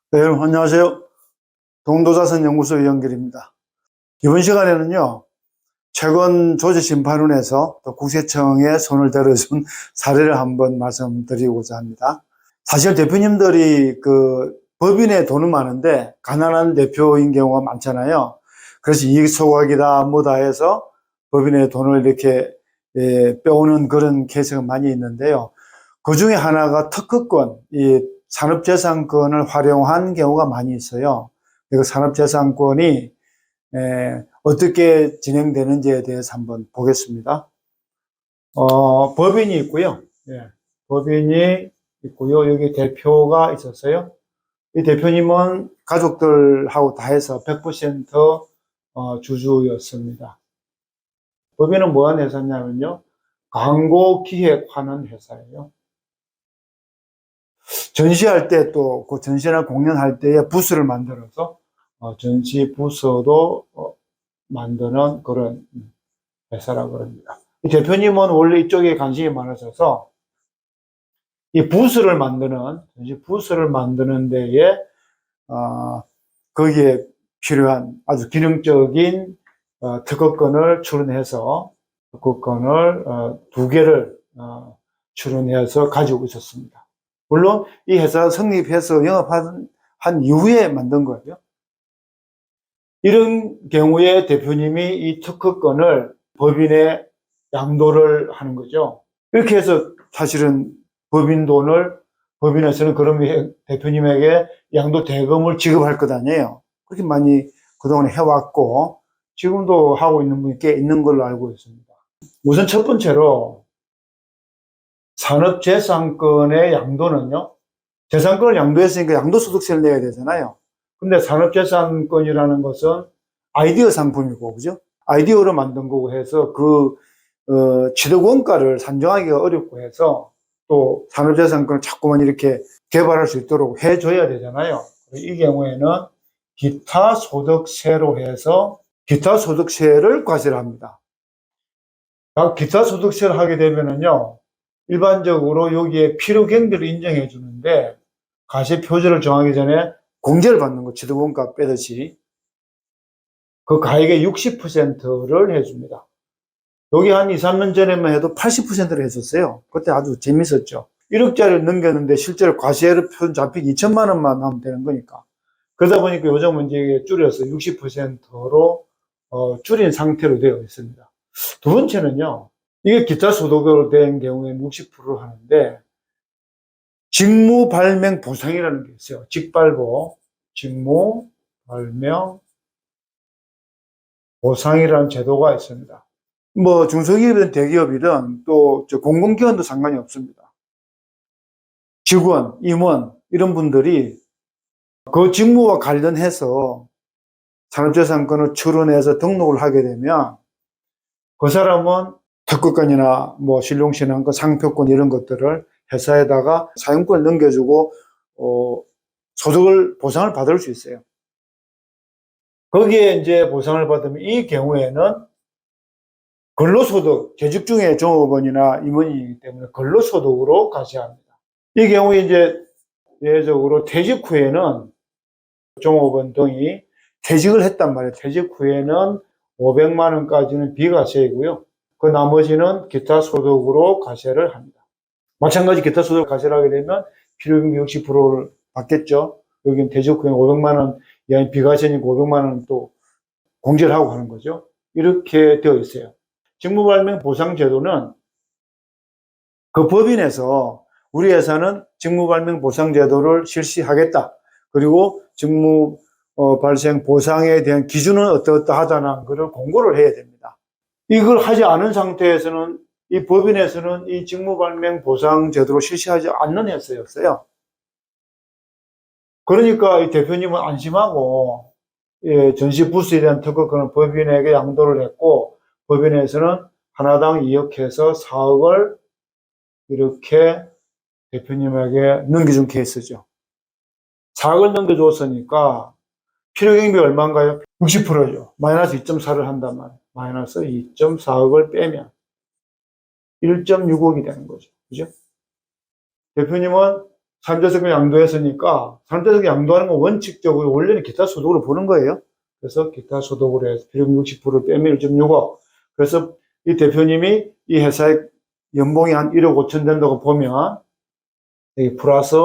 네, 여러분 안녕하세요. 동도자선연구소 이영길입니다. 이번 시간에는요, 최근 조직심판원에서 또 국세청에 손을 들어준 사례를 한번 말씀드리고자 합니다. 사실 대표님들이 법인에 돈은 많은데 가난한 대표인 경우가 많잖아요. 그래서 이익 소각이다 뭐다 해서 법인에 돈을 이렇게 빼오는 그런 케이스가 많이 있는데요. 그 중에 하나가 특허권, 이 산업재산권을 활용한 경우가 많이 있어요. 그 산업재산권이 어떻게 진행되는지에 대해서 한번 보겠습니다. 법인이 있고요. 법인이 있고요. 여기 대표가 있었어요. 이 대표님은 가족들하고 다 해서 100% 주주였습니다. 법인은 뭐 하는 회사냐면요. 광고기획하는 회사예요. 전시할 때 또 그 전시나 공연할 때에 부스를 만들어서 전시 부스도 만드는 그런 회사라고 합니다. 이 대표님은 원래 이쪽에 관심이 많으셔서 이 부스를 만드는 전시 부스를 만드는 데에 거기에 필요한 아주 기능적인 특허권을 출원해서 특허권을 2개를 출원해서 가지고 있었습니다. 물론 이 회사 성립해서 영업한 이후에 만든 거예요. 이런 경우에 대표님이 이 특허권을 법인에 양도를 하는 거죠. 이렇게 해서 사실은 법인 돈을 법인에서는 그럼 대표님에게 양도 대금을 지급할 것 아니에요. 그렇게 많이 그동안 해왔고 지금도 하고 있는 분이 꽤 있는 걸로 알고 있습니다. 우선 첫 번째로 산업재산권의 양도는요. 재산권을 양도했으니까 양도소득세를 내야 되잖아요. 근데 산업재산권이라는 것은 아이디어 상품이고, 그죠? 아이디어로 만든 거고 해서 취득원가를 산정하기가 어렵고 해서 또 산업재산권을 자꾸만 이렇게 개발할 수 있도록 해줘야 되잖아요. 이 경우에는 기타 소득세로 해서 기타 소득세를 과세를 합니다. 기타 소득세를 하게 되면은요, 일반적으로 여기에 필요경비를 인정해 주는데 과세 표준을 정하기 전에 공제를 받는 거, 취득원가 빼듯이 그 가액의 60%를 해줍니다. 여기 한 2, 3년 전에만 해도 80%를 했었어요. 그때 아주 재밌었죠. 1억짜리를 넘겼는데 실제로 과세를 표준 잡히기 2천만 원만 하면 되는 거니까. 그러다 보니까 요즘은 이제 줄여서 60%로 줄인 상태로 되어 있습니다. 두 번째는요. 이게 기타 소득으로 된 경우에는 60%를 하는데 직무 발명 보상이라는 게 있어요. 직발보, 직무 발명 보상이라는 제도가 있습니다. 뭐 중소기업이든 대기업이든 또 공공기관도 상관이 없습니다. 직원, 임원 이런 분들이 그 직무와 관련해서 산업재산권을 출원해서 등록을 하게 되면 그 사람은 특허권이나 뭐 신용신앙권, 상표권 이런 것들을 회사에다가 사용권을 넘겨주고 소득을 보상을 받을 수 있어요. 거기에 이제 보상을 받으면 이 경우에는 근로소득, 재직 중에 종업원이나 임원이기 때문에 근로소득으로 과세합니다. 이 경우에 이제 예외적으로 퇴직 후에는 종업원 등이 퇴직을 했단 말이에요. 퇴직 후에는 500만 원까지는 비과세이고요. 그 나머지는 기타 소득으로 과세를 합니다. 마찬가지 기타 소득 과세를 하게 되면 필요경비 60%를 받겠죠. 여기는 퇴직 후에 500만 원 이하인 비과세니까 500만 원 또 공제를 하고 하는 거죠. 이렇게 되어 있어요. 직무발명 보상제도는 그 법인에서 우리 회사는 직무발명 보상제도를 실시하겠다. 그리고 직무 발생 보상에 대한 기준은 어떠하다는 것을 공고를 해야 됩니다. 이걸 하지 않은 상태에서는 이 법인에서는 이 직무발명 보상제도를 실시하지 않는 회사였어요. 그러니까 이 대표님은 안심하고 전시 부스에 대한 특허권을 법인에게 양도를 했고 법인에서는 하나당 2억해서 4억을 이렇게 대표님에게 넘겨준 케이스죠. 4억을 넘겨줬으니까 필요경비 얼마인가요? 60%죠. 마이너스 2.4를 한단 말이에요. 마이너스 2.4억을 빼면 1.6억이 되는 거죠. 그죠? 대표님은 산재성을 양도했으니까 산재성 양도하는 건 원칙적으로 원래는 기타 소득으로 보는 거예요. 그래서 기타 소득으로 해서 비용 60%를 빼면 1.65. 그래서 이 대표님이 이 회사의 연봉이 한 1억 5천 된다고 보면 여기 플러스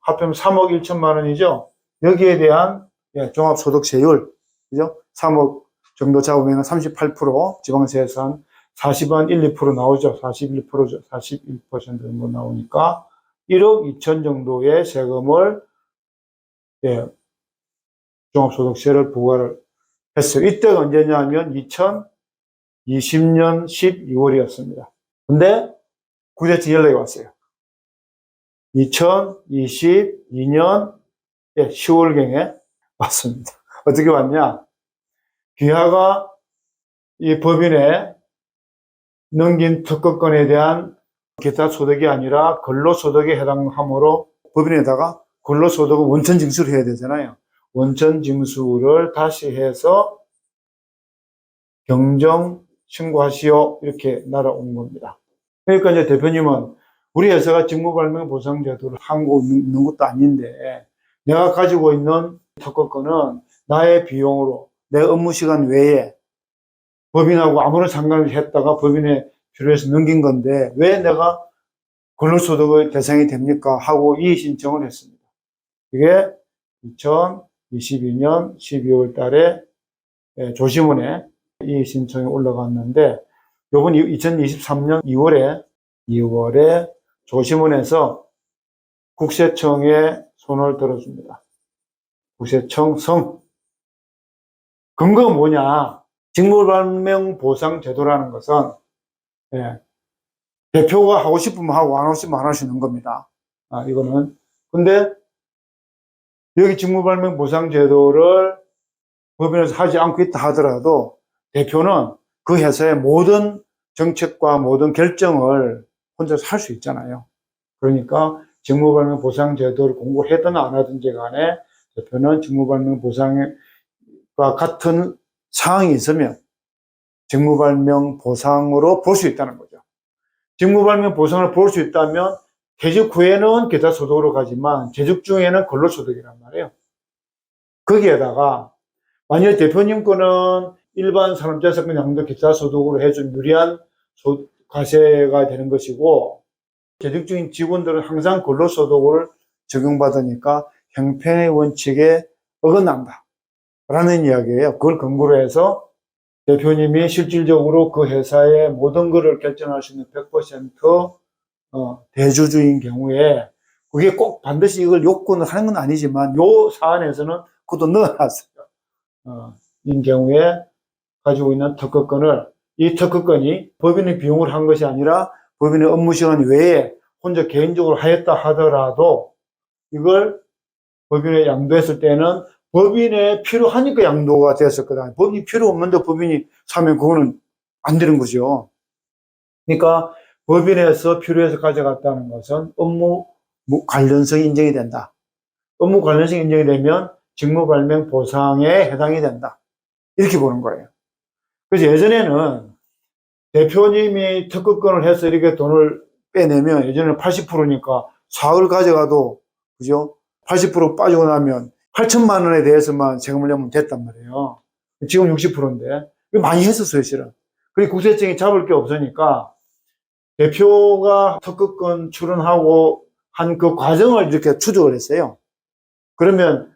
합하면 3억 1천만 원이죠. 여기에 대한 종합소득세율, 그죠? 3억 정도 잡으면 38%, 지방세에서 한 40한 1, 2% 나오죠. 41%, 41% 정도 나오니까 1억 2천 정도의 세금을, 종합소득세를 부과를 했어요. 이때가 언제냐면 2020년 12월이었습니다. 근데 구제청 연락이 왔어요. 2022년 10월경에 왔습니다. 어떻게 왔냐? 귀하가 이 법인에 넘긴 특허권에 대한 기타 소득이 아니라 근로소득에 해당하므로 법인에다가 근로소득은 원천징수를 해야 되잖아요. 원천징수를 다시 해서 경정 신고하시오 이렇게 날아온 겁니다. 그러니까 이제 대표님은 우리 회사가 직무발명보상제도를 하고 있는 것도 아닌데 내가 가지고 있는 특허권은 나의 비용으로 내 업무시간 외에 법인하고 아무런 상관없이 했다가 법인에 필요해서 넘긴 건데 왜 내가 근로소득의 대상이 됩니까? 하고 이의 신청을 했습니다. 이게 2022년 12월 달에 조시문에 이의 신청이 올라갔는데 요번 2023년 2월에 조시문에서 국세청에 손을 들어줍니다. 국세청 성. 근거가 뭐냐? 직무발명보상제도라는 것은 대표가 하고 싶으면 하고 안 하고 싶으면 안 하시는 겁니다. 이거는. 근데 여기 직무발명보상제도를 법인에서 하지 않고 있다 하더라도 대표는 그 회사의 모든 정책과 모든 결정을 혼자서 할 수 있잖아요. 그러니까 직무발명보상제도를 공고하든 안 하든지 간에 대표는 직무발명보상과 같은 사항이 있으면 직무발명보상으로 볼 수 있다는 거죠. 직무발명보상을 볼 수 있다면 퇴직 후에는 기타 소득으로 가지만 재직 중에는 근로소득이란 말이에요. 거기에다가 만약 대표님 거는 일반 산업재산권 양도 기타 소득으로 해준 유리한 과세가 되는 것이고 재직 중인 직원들은 항상 근로소득을 적용받으니까 형편의 원칙에 어긋난다 라는 이야기예요. 그걸 근거로 해서 대표님이 실질적으로 그 회사의 모든 것을 결정할 수 있는 100% 대주주인 경우에 그게 꼭 반드시 이걸 요건을 하는 건 아니지만 요 사안에서는 그것도 넣어놨어요. 이 경우에 가지고 있는 특허권을 이 특허권이 법인의 비용을 한 것이 아니라 법인의 업무 시간 외에 혼자 개인적으로 하였다 하더라도 이걸 법인에 양도했을 때는 법인에 필요하니까 양도가 됐었거든요. 법인이 필요 없는데 법인이 사면 그거는 안 되는 거죠. 그러니까 법인에서 필요해서 가져갔다는 것은 업무 관련성이 인정이 된다. 업무 관련성이 인정이 되면 직무발명 보상에 해당이 된다. 이렇게 보는 거예요. 그래서 예전에는 대표님이 특허권을 해서 이렇게 돈을 빼내면 예전에는 80%니까 4억을 가져가도 그죠? 80% 빠지고 나면 8천만 원에 대해서만 세금을 내면 됐단 말이에요. 지금 60%인데 많이 했었어요, 실은. 그리고 국세청이 잡을 게 없으니까 대표가 특허권 출원하고 한 그 과정을 이렇게 추적을 했어요. 그러면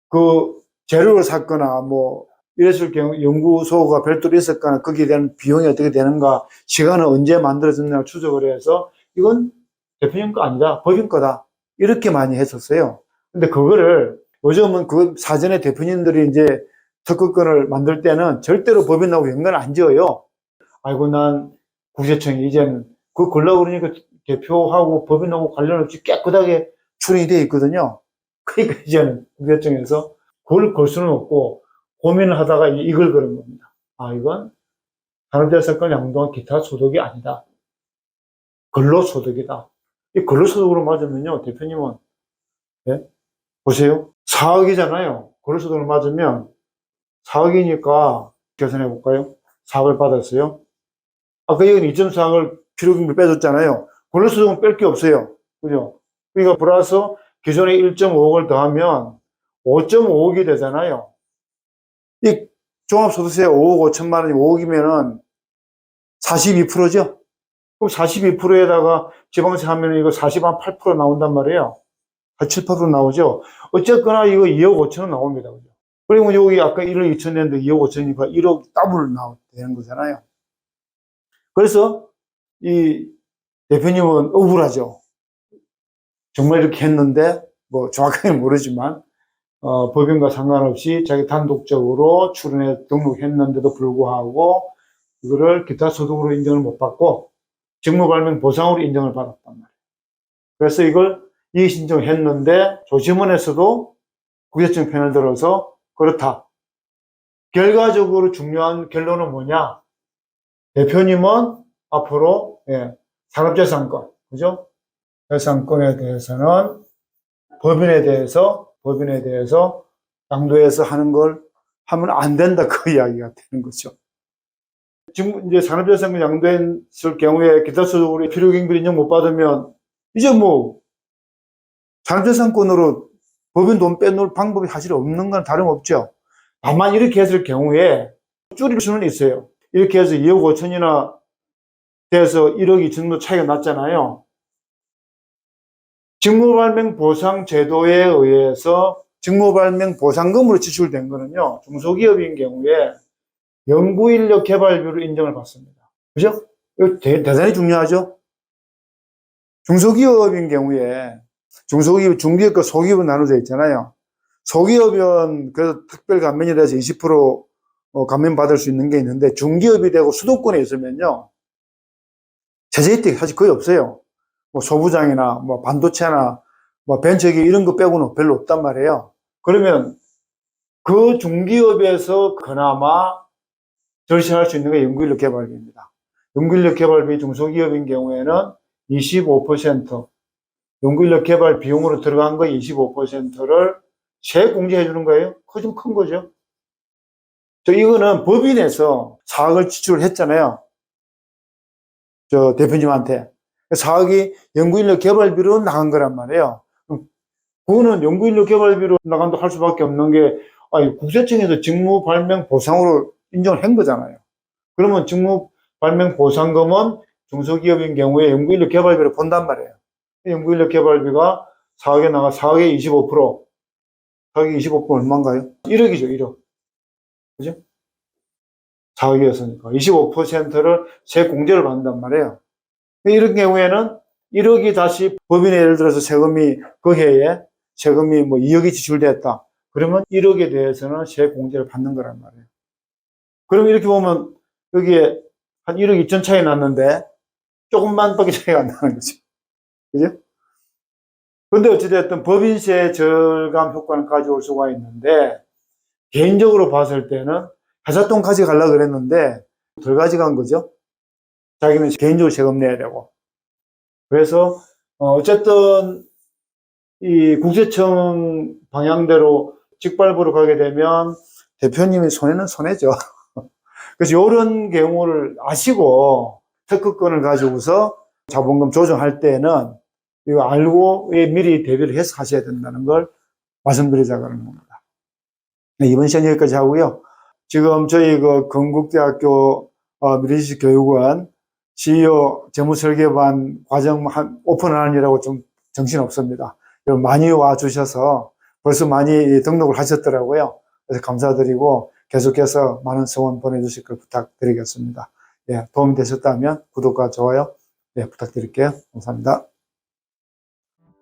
그 재료를 샀거나 뭐 이랬을 경우 연구소가 별도로 있었거나 거기에 대한 비용이 어떻게 되는가, 시간은 언제 만들어졌나 추적을 해서 이건 대표님 거 아니다, 법인 거다 이렇게 많이 했었어요. 근데 그거를 요즘은 그 사전에 대표님들이 이제 특허권을 만들 때는 절대로 법인하고 연관 안 지어요. 아이고 난 국세청이 이제는 그거 걸려고 그러니까 대표하고 법인하고 관련 없이 깨끗하게 출원이 되어 있거든요. 그러니까 이제는 국세청에서 그걸 걸 수는 없고 고민을 하다가 이걸 그런 겁니다. 이건 산업재산권 양도한 기타 소득이 아니다. 근로소득이다. 이 근로소득으로 맞으면요, 대표님은, 보세요. 4억이잖아요. 근로소득을 맞으면 4억이니까 계산해 볼까요? 4억을 받았어요. 아까 여기는 2.4억을 필요금을 빼줬잖아요. 근로소득은 뺄 게 없어요. 그죠? 그러니까 플러스 기존에 1.5억을 더하면 5.5억이 되잖아요. 이 종합소득세 5억 5천만 원이 5억이면은 42%죠? 그럼 42%에다가 지방세 하면 이거 48% 나온단 말이에요. 한 7, 8% 나오죠? 어쨌거나 이거 2억 5천원 나옵니다. 그죠? 그리고 여기 아까 1억 2천 냈는데 2억 5천이니까 1억 더블 되는 거잖아요. 그래서 이 대표님은 억울하죠. 정말 이렇게 했는데, 뭐 정확하게 모르지만, 법인과 상관없이 자기 단독적으로 출연해 등록했는데도 불구하고, 이거를 기타 소득으로 인정을 못 받고, 직무발명 보상으로 인정을 받았단 말이에요. 그래서 이걸 이의신청을 했는데, 조심원에서도 국세청 편을 들어서, 그렇다. 결과적으로 중요한 결론은 뭐냐? 대표님은 앞으로, 산업재산권, 그죠? 재산권에 대해서는 법인에 대해서 양도해서 하는 걸 하면 안 된다. 그 이야기가 되는 거죠. 지금 이제 산업재산권 양도했을 경우에 기타소득으로 필요경비 인정 못 받으면 이제 뭐 산업재산권으로 법인 돈 빼놓을 방법이 사실 없는 건 다름없죠. 다만 이렇게 했을 경우에 줄일 수는 있어요. 이렇게 해서 2억 5천이나 돼서 1억 2천 정도 차이가 났잖아요. 직무발명 보상 제도에 의해서 직무발명 보상금으로 지출된 거는요, 중소기업인 경우에 연구인력 개발비로 인정을 받습니다. 그죠? 이거 대단히 중요하죠? 중소기업인 경우에, 중소기업, 중기업과 소기업은 나눠져 있잖아요. 소기업은 그래서 특별 감면이 돼서 20% 감면 받을 수 있는 게 있는데, 중기업이 되고 수도권에 있으면요, 제재 혜택이 사실 거의 없어요. 뭐 소부장이나 뭐 반도체나 뭐 벤처기업 이런 거 빼고는 별로 없단 말이에요. 그러면 그 중기업에서 그나마 절실할 수 있는 게 연구인력 개발비입니다. 연구인력 개발비 중소기업인 경우에는 25%, 연구인력 개발 비용으로 들어간 거 25%를 세액 공제해 주는 거예요. 그거 좀 큰 거죠. 이거는 법인에서 4억을 지출을 했잖아요. 저 대표님한테. 4억이 연구인력 개발비로 나간 거란 말이에요. 그거는 연구인력 개발비로 나간다 할 수밖에 없는 게, 국세청에서 직무발명 보상으로 인정을 한 거잖아요. 그러면 직무발명 보상금은 중소기업인 경우에 연구인력 개발비로 본단 말이에요. 연구인력 개발비가 4억에 나가 4억에 25%, 4억에 25% 얼마인가요? 1억이죠, 1억. 그죠? 4억이었으니까 25%를 세액 공제를 받는단 말이에요. 이런 경우에는 1억이 다시 법인에 예를 들어서 세금이 그 해에 세금이 뭐 2억이 지출됐다. 그러면 1억에 대해서는 세액 공제를 받는 거란 말이에요. 그럼 이렇게 보면 여기에 한 1억 2천 차이 났는데 조금만밖에 차이가 안 나는 거죠. 그죠? 근데 어찌됐든 법인세 절감 효과는 가져올 수가 있는데 개인적으로 봤을 때는 회사 돈 가져가려고 그랬는데 덜 가져간 거죠. 자기는 개인적으로 세금 내야 되고. 그래서 어쨌든 이 국세청 방향대로 직발부로 가게 되면 대표님이 손해는 손해죠. 그래서 이런 경우를 아시고 특허권을 가지고서 자본금 조정할 때는 이거 알고 미리 대비를 해서 하셔야 된다는 걸 말씀드리자고 하는 겁니다. 네, 이번 시간 여기까지 하고요. 지금 저희 그 건국대학교 미래지식교육원 CEO 재무설계반 과정 오픈하느라고 좀 정신없습니다. 여러분 많이 와주셔서 벌써 많이 등록을 하셨더라고요. 그래서 감사드리고 계속해서 많은 성원 보내주실 걸 부탁드리겠습니다. 예, 도움이 되셨다면 구독과 좋아요 부탁드릴게요. 감사합니다.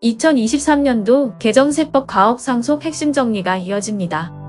2023년도 개정세법 가업 상속 핵심 정리가 이어집니다.